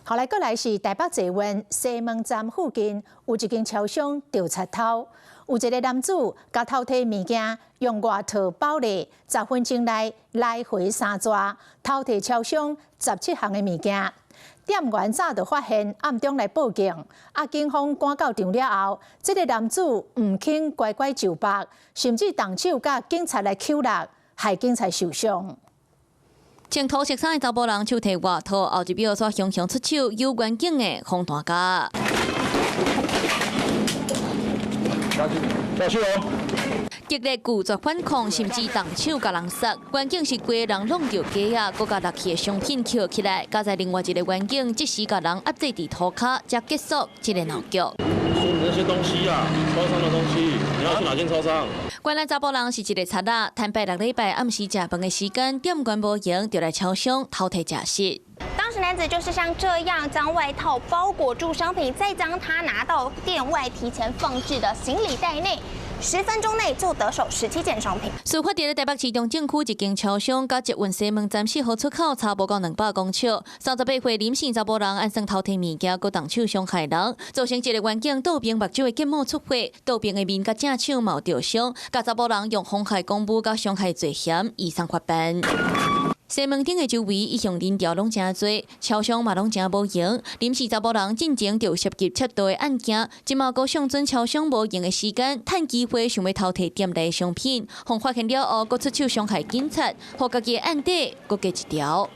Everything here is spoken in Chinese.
後來，過來是台北捷運西門站附近有一間超商掉賊頭，有一個男子甲偷摕物件用外套包咧，10分鐘內來回3抓，偷摕超商17項的物件。店員早就發現，暗中來報警。警方趕到場了後，這個男子唔肯乖乖就範，甚至動手甲警察來毆打，害警察受傷。穿土色衫的查甫人手提外套，後一秒煞雄雄出手，有遠景的紅彈夾。激烈拒絕反抗，甚至動手甲人殺。遠景是規個人弄掉假啊，閣甲落去的商品撿起來，加在另外一個遠景，即時甲人壓制佇塗骹，才結束這個鬧劇。說你那些東西啊，超商的東西，你要去哪間超商？原來查甫人是一個賊仔，坦白6禮拜暗時食飯的時間，店員無閒，就來超商偷摕食食。當時男子就是像這樣將外套包裹住商品，再將它拿到店外提前放置的行李袋內。10分鐘內就得手17件商品。事發在台北市中正區一間超商，甲捷運西門站4號出口差不多200公尺。38歲林姓查甫人按算偷摕物件，佮動手傷害人，造成一個遠景倒邊目睭的結膜出血，倒邊的面甲正手毛著傷，甲查甫人用妨害公務佮傷害罪嫌移送法辦。西門町的周圍一向人潮攏真多，超商嘛攏真無閒。臨時查甫人進前就涉及竊盜的案件，今嘛佫上陣超商無閒的時間，趁機會想要偷摕店內商品，互發現了後，佫出手傷害警察，互家己的案底佫加一條。